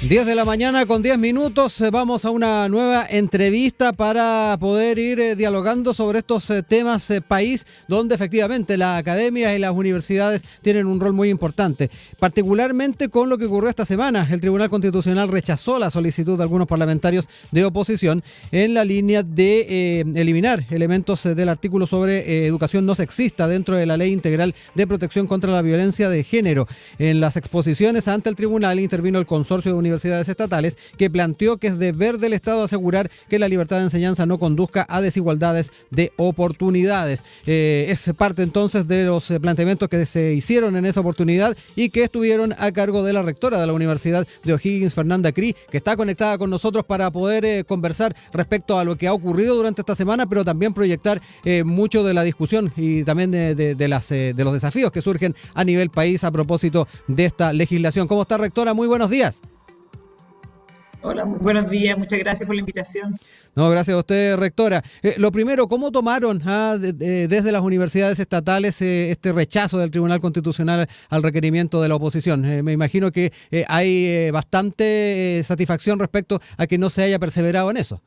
10 de la mañana con 10 minutos, vamos a una nueva entrevista para poder ir dialogando sobre estos temas país, donde efectivamente la academia y las universidades tienen un rol muy importante, particularmente con lo que ocurrió esta semana. El Tribunal Constitucional rechazó la solicitud de algunos parlamentarios de oposición en la línea de eliminar elementos del artículo sobre educación no sexista dentro de la Ley Integral de Protección contra la Violencia de Género. En las exposiciones ante el tribunal intervino el Consorcio de Universidades Estatales, que planteó que es deber del Estado asegurar que la libertad de enseñanza no conduzca a desigualdades de oportunidades. Es parte entonces de los planteamientos que se hicieron en esa oportunidad y que estuvieron a cargo de la rectora de la Universidad de O'Higgins, Fernanda Cri, que está conectada con nosotros para poder conversar respecto a lo que ha ocurrido durante esta semana, pero también proyectar mucho de la discusión y también de los desafíos que surgen a nivel país a propósito de esta legislación. ¿Cómo está, rectora? Muy buenos días. Hola, muy buenos días, muchas gracias por la invitación. No, gracias a usted, rectora. Lo primero, ¿cómo tomaron desde las universidades estatales este rechazo del Tribunal Constitucional al requerimiento de la oposición? Me imagino que hay bastante satisfacción respecto a que no se haya perseverado en eso.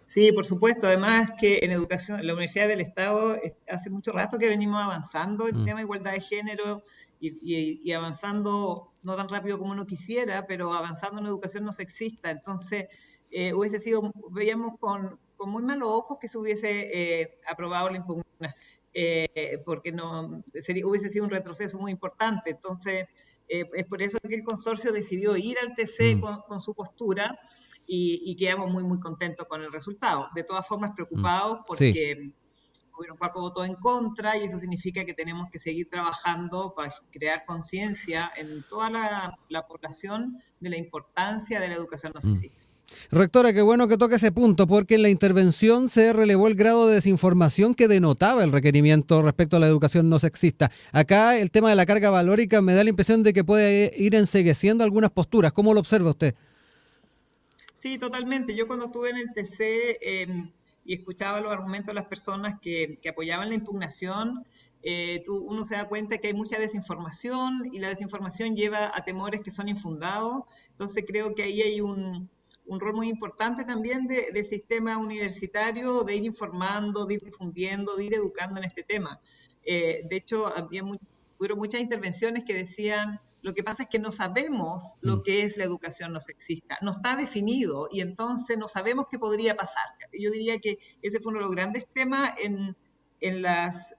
Sí, por supuesto, además que en educación, la Universidad del Estado hace mucho rato que venimos avanzando en tema de igualdad de género y avanzando no tan rápido como uno quisiera, pero avanzando en educación no sexista. Entonces, veíamos con muy malos ojos que se hubiese aprobado la impugnación, porque hubiese sido un retroceso muy importante. Entonces, es por eso que el consorcio decidió ir al TC con su postura y quedamos muy, muy contentos con el resultado. De todas formas, preocupados Sí. porque hubieron 4 votos en contra y eso significa que tenemos que seguir trabajando para crear conciencia en toda la población de la importancia de la educación no sexista. Rectora, qué bueno que toque ese punto, porque en la intervención se relevó el grado de desinformación que denotaba el requerimiento respecto a la educación no sexista. Acá el tema de la carga valórica me da la impresión de que puede ir encegueciendo algunas posturas. ¿Cómo lo observa usted? Sí, totalmente. Yo cuando estuve en el TC y escuchaba los argumentos de las personas que apoyaban la impugnación, uno se da cuenta que hay mucha desinformación y la desinformación lleva a temores que son infundados. Entonces creo que ahí hay un rol muy importante también del sistema universitario de ir informando, de ir difundiendo, de ir educando en este tema. De hecho, hubo muchas intervenciones que decían: lo que pasa es que no sabemos lo que es la educación no sexista, no está definido y entonces no sabemos qué podría pasar. Yo diría que ese fue uno de los grandes temas en las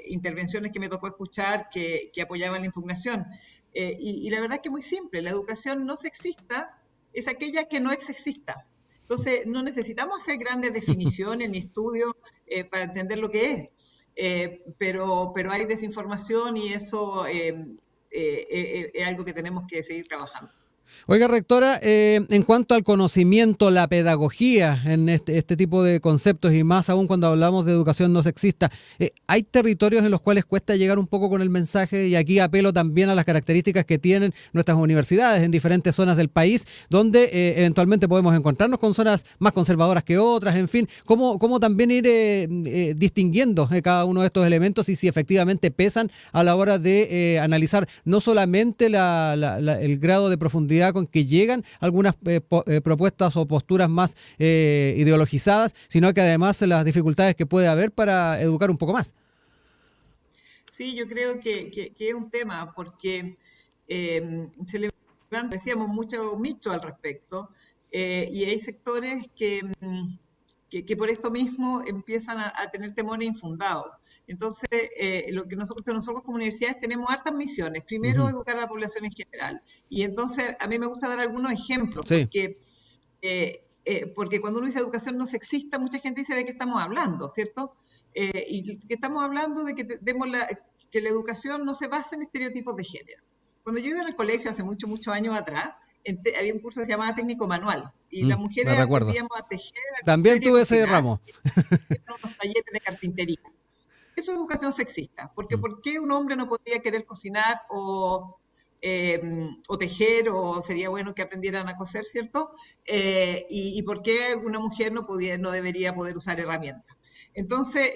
intervenciones que me tocó escuchar que apoyaban la impugnación. Y la verdad es que es muy simple, la educación no sexista es aquella que no es sexista. Entonces, no necesitamos hacer grandes definiciones ni estudios para entender lo que es. Pero hay desinformación y eso es algo que tenemos que seguir trabajando. Oiga, rectora, en cuanto al conocimiento, la pedagogía en este tipo de conceptos y más aún cuando hablamos de educación no sexista, ¿hay territorios en los cuales cuesta llegar un poco con el mensaje? Y aquí apelo también a las características que tienen nuestras universidades en diferentes zonas del país, donde eventualmente podemos encontrarnos con zonas más conservadoras que otras, en fin, ¿cómo también ir distinguiendo cada uno de estos elementos y si efectivamente pesan a la hora de analizar no solamente el grado de profundidad con que llegan algunas propuestas o posturas más ideologizadas, sino que además las dificultades que puede haber para educar un poco más? Sí, yo creo que es un tema porque se levanta, decíamos, mucho mito al respecto y hay sectores que por esto mismo empiezan a tener temores infundados. Entonces, lo que nosotros como universidades tenemos hartas misiones. Primero, educar a la población en general. Y entonces, a mí me gusta dar algunos ejemplos, Sí. porque cuando uno dice educación no sexista, mucha gente dice de qué estamos hablando, ¿cierto? Y que estamos hablando de que la educación no se basa en estereotipos de género. Cuando yo iba al colegio hace muchos años atrás, había un curso que se llamaba técnico manual y las Me mujeres recuerdo. aprendíamos a tejer, a También coser y a tuve ese cocinar, ramo. en unos talleres de carpintería. Eso es educación sexista, porque ¿por qué un hombre no podría querer cocinar o tejer, o sería bueno que aprendieran a coser, ¿cierto? Y por qué una mujer no debería poder usar herramientas. Entonces,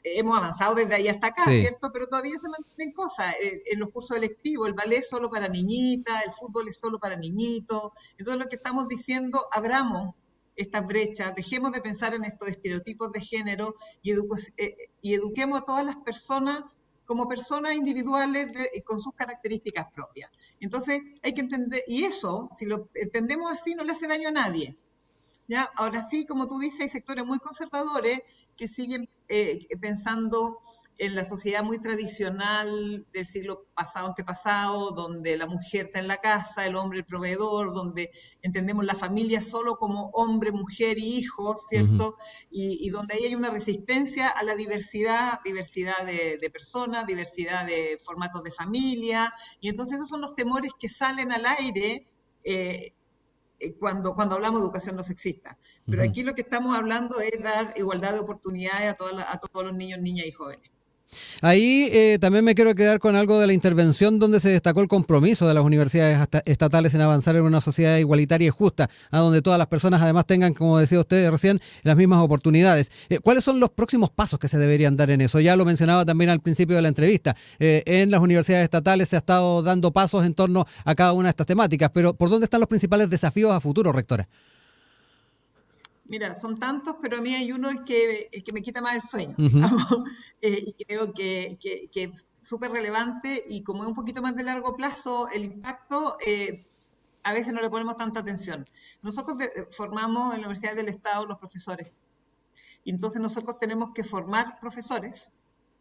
hemos avanzado desde ahí hasta acá, Sí. ¿cierto? Pero todavía se mantienen cosas. En los cursos electivos, el ballet es solo para niñitas, el fútbol es solo para niñitos. Entonces, lo que estamos diciendo, abramos estas brechas, dejemos de pensar en estos estereotipos de género y eduquemos a todas las personas como personas individuales con sus características propias. Entonces, hay que entender, y eso, si lo entendemos así, no le hace daño a nadie. ¿Ya? Ahora sí, como tú dices, hay sectores muy conservadores que siguen pensando en la sociedad muy tradicional del siglo pasado, antepasado, donde la mujer está en la casa, el hombre el proveedor, donde entendemos la familia solo como hombre, mujer y hijos, Ujú. ¿cierto? Y donde ahí hay una resistencia a la diversidad, diversidad de personas, diversidad de formatos de familia, y entonces esos son los temores que salen al aire cuando hablamos de educación no sexista. Pero Ujú. aquí lo que estamos hablando es dar igualdad de oportunidades a todos los niños, niñas y jóvenes. Ahí también me quiero quedar con algo de la intervención donde se destacó el compromiso de las universidades estatales en avanzar en una sociedad igualitaria y justa, a donde todas las personas además tengan, como decía usted recién, las mismas oportunidades. ¿Cuáles son los próximos pasos que se deberían dar en eso? Ya lo mencionaba también al principio de la entrevista. En las universidades estatales se ha estado dando pasos en torno a cada una de estas temáticas, pero ¿por dónde están los principales desafíos a futuro, rectora? Mira, son tantos, pero a mí hay uno el que me quita más el sueño, Ujú. digamos, y creo que es súper relevante y como es un poquito más de largo plazo, el impacto a veces no le ponemos tanta atención. Nosotros formamos en la Universidad del Estado los profesores y entonces nosotros tenemos que formar profesores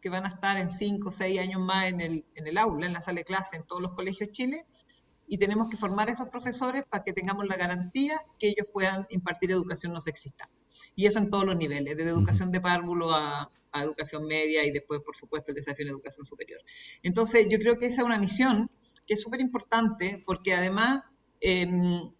que van a estar en 5 o 6 años más en el aula, en la sala de clase, en todos los colegios de Chile, y tenemos que formar a esos profesores para que tengamos la garantía que ellos puedan impartir educación no sexista. Y eso en todos los niveles, desde Ujú. educación de párvulo a educación media y después, por supuesto, el desafío en educación superior. Entonces, yo creo que esa es una misión que es súper importante porque además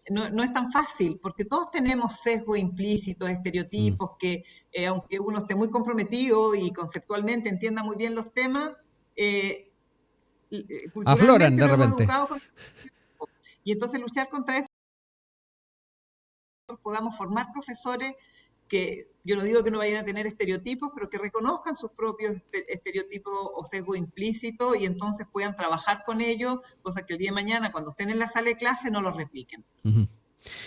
no es tan fácil, porque todos tenemos sesgos implícitos, Mm. estereotipos que, aunque uno esté muy comprometido y conceptualmente entienda muy bien los temas, eh, Afloran culturalmente de no hemos repente. educado con y entonces luchar contra eso, podamos formar profesores que, yo no digo que no vayan a tener estereotipos, pero que reconozcan sus propios estereotipos o sesgo implícitos y entonces puedan trabajar con ellos, cosa que el día de mañana, cuando estén en la sala de clase, no los repliquen. Ujú.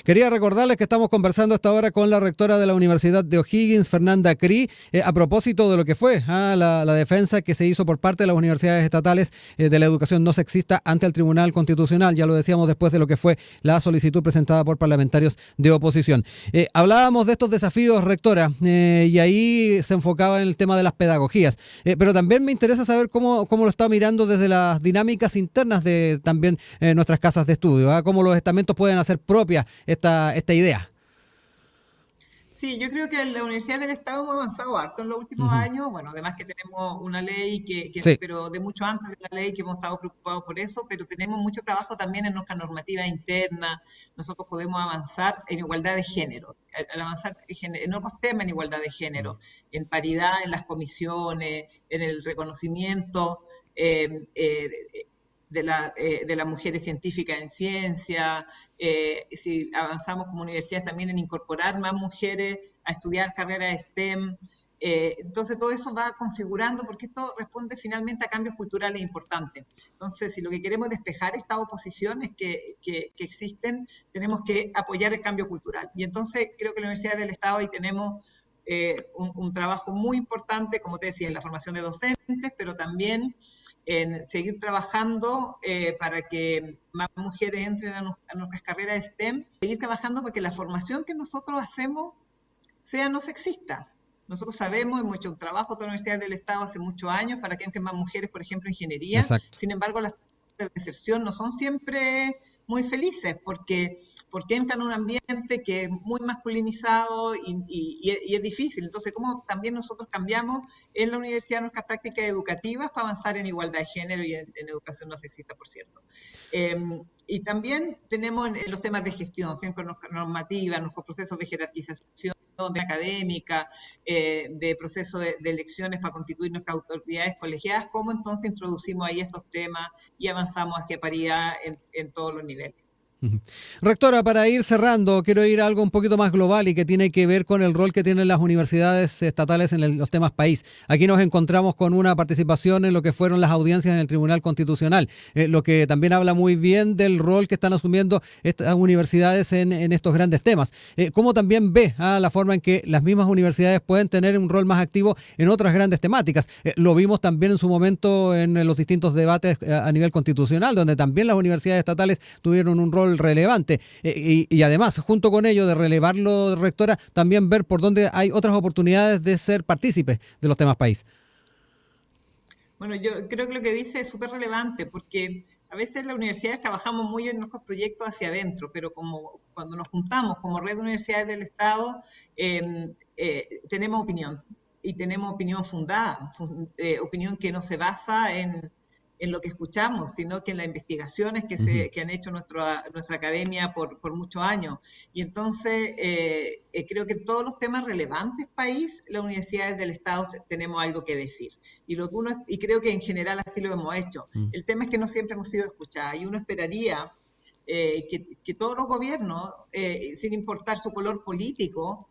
Quería recordarles que estamos conversando hasta ahora con la rectora de la Universidad de O'Higgins, Fernanda Cri, a propósito de lo que fue la defensa que se hizo por parte de las universidades estatales de la educación no sexista ante el Tribunal Constitucional. Ya lo decíamos después de lo que fue la solicitud presentada por parlamentarios de oposición. Hablábamos de estos desafíos, rectora, y ahí se enfocaba en el tema de las pedagogías. Pero también me interesa saber cómo lo está mirando desde las dinámicas internas de también nuestras casas de estudio, cómo los estamentos pueden hacer propias esta idea. Sí, yo creo que en la Universidad del Estado hemos avanzado harto en los últimos Ujú. años. Bueno, además que tenemos una ley Sí. pero de mucho antes de la ley que hemos estado preocupados por eso, pero tenemos mucho trabajo también en nuestra normativa interna. Nosotros podemos avanzar en igualdad de género, al avanzar en otros temas en igualdad de género, en paridad en las comisiones, en el reconocimiento eh, eh, de las mujeres científicas en ciencia, si avanzamos como universidades también en incorporar más mujeres a estudiar carreras STEM. Entonces todo eso va configurando porque esto responde finalmente a cambios culturales importantes. Entonces, si lo que queremos es despejar estas oposiciones que existen, tenemos que apoyar el cambio cultural. Y entonces creo que la Universidad del Estado ahí tenemos un trabajo muy importante, como te decía, en la formación de docentes, pero también en seguir trabajando para que más mujeres entren a nuestras carreras STEM, seguir trabajando para que la formación que nosotros hacemos sea no sexista. Nosotros sabemos, hemos hecho un trabajo con la Universidad del Estado hace muchos años para que entren más mujeres, por ejemplo, en ingeniería. Exacto. Sin embargo, las de deserción no son siempre muy felices porque entran en un ambiente que es muy masculinizado y es difícil. Entonces, ¿cómo también nosotros cambiamos en la universidad nuestras prácticas educativas para avanzar en igualdad de género y en educación no sexista, por cierto? Eh, y también tenemos en los temas de gestión, siempre nuestra normativa, nuestros procesos de jerarquización de académica, de proceso de elecciones para constituir nuestras autoridades colegiadas, cómo entonces introducimos ahí estos temas y avanzamos hacia paridad en todos los niveles. Ujú. Rectora, para ir cerrando, quiero ir a algo un poquito más global y que tiene que ver con el rol que tienen las universidades estatales en los temas país. Aquí nos encontramos con una participación en lo que fueron las audiencias en el Tribunal Constitucional, lo que también habla muy bien del rol que están asumiendo estas universidades en estos grandes temas. ¿Cómo también ve la forma en que las mismas universidades pueden tener un rol más activo en otras grandes temáticas? Lo vimos también en su momento en los distintos debates a nivel constitucional, donde también las universidades estatales tuvieron un rol relevante y además, junto con ello de relevarlo, rectora, también ver por dónde hay otras oportunidades de ser partícipes de los temas país. Bueno, yo creo que lo que dice es súper relevante porque a veces las universidades trabajamos muy en nuestros proyectos hacia adentro, pero como cuando nos juntamos como red de universidades del Estado, tenemos opinión y tenemos opinión fundada, opinión que no se basa en lo que escuchamos, sino que en las investigaciones que han hecho nuestra academia por muchos años. Y entonces creo que en todos los temas relevantes país, las universidades del Estado tenemos algo que decir. Y creo que en general así lo hemos hecho. El tema es que no siempre hemos sido escuchadas y uno esperaría que todos los gobiernos, sin importar su color político,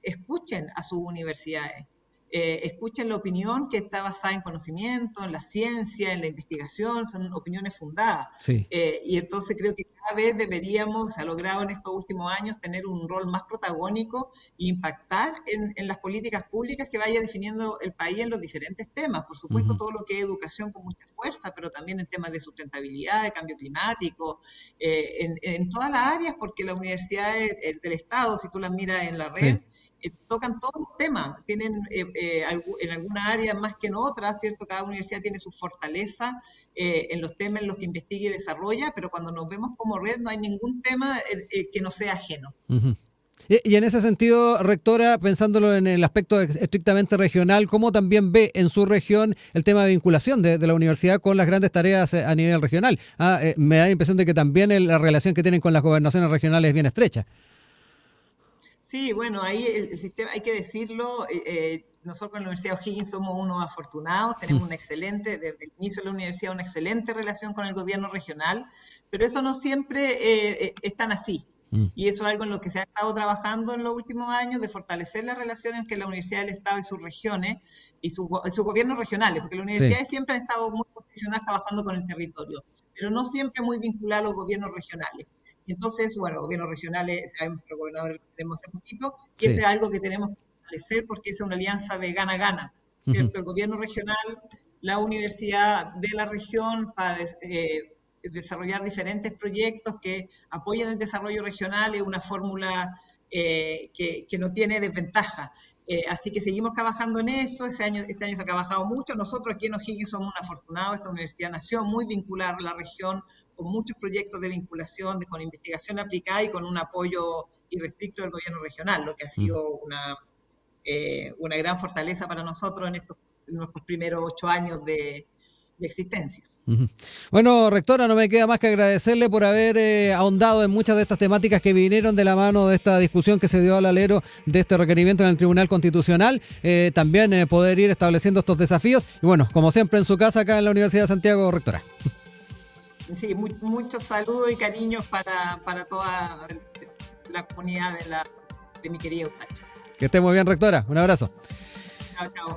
escuchen a sus universidades. Escuchen la opinión que está basada en conocimiento, en la ciencia, en la investigación, son opiniones fundadas. Sí. Y entonces creo que cada vez deberíamos, se ha logrado en estos últimos años, tener un rol más protagónico e impactar en las políticas públicas que vaya definiendo el país en los diferentes temas. Por supuesto, todo lo que es educación con mucha fuerza, pero también en temas de sustentabilidad, de cambio climático, en todas las áreas, porque las universidades del Estado, si tú las miras en la red, tocan todos los temas, tienen en alguna área más que en otras, ¿cierto? Cada universidad tiene su fortaleza en los temas en los que investiga y desarrolla, pero cuando nos vemos como red no hay ningún tema que no sea ajeno. Y en ese sentido, rectora, pensándolo en el aspecto estrictamente regional, ¿cómo también ve en su región el tema de vinculación de la universidad con las grandes tareas a nivel regional? Me da la impresión de que también la relación que tienen con las gobernaciones regionales es bien estrecha. Sí, bueno, ahí el sistema, hay que decirlo, nosotros en la Universidad de O'Higgins somos unos afortunados, tenemos una excelente, desde el inicio de la universidad, una excelente relación con el gobierno regional, pero eso no siempre es tan así. Y eso es algo en lo que se ha estado trabajando en los últimos años, de fortalecer las relaciones entre la Universidad del Estado y sus regiones y sus gobiernos regionales, porque las universidades siempre han estado muy posicionadas trabajando con el territorio, pero no siempre muy vinculadas a los gobiernos regionales. Y entonces, bueno, gobiernos regionales, sabemos que los gobernadores los tenemos hace poquito, y eso es algo que tenemos que fortalecer porque es una alianza de gana-gana, ¿cierto? El gobierno regional, la universidad de la región para desarrollar diferentes proyectos que apoyen el desarrollo regional es una fórmula que no tiene desventaja. Así que seguimos trabajando en eso, este año se ha trabajado mucho. Nosotros aquí en O'Higgins somos un afortunado, esta universidad nació muy vinculada a la región, con muchos proyectos de vinculación, con investigación aplicada y con un apoyo irrestricto del gobierno regional, lo que ha sido una gran fortaleza para nosotros en nuestros primeros 8 años de existencia. Bueno, rectora, no me queda más que agradecerle por haber ahondado en muchas de estas temáticas que vinieron de la mano de esta discusión que se dio al alero de este requerimiento en el Tribunal Constitucional, también poder ir estableciendo estos desafíos y bueno, como siempre en su casa acá en la Universidad de Santiago, rectora. Sí, muchos saludos y cariños para toda la comunidad de mi querida USACH. Que esté muy bien, rectora. Un abrazo. Chao, chao.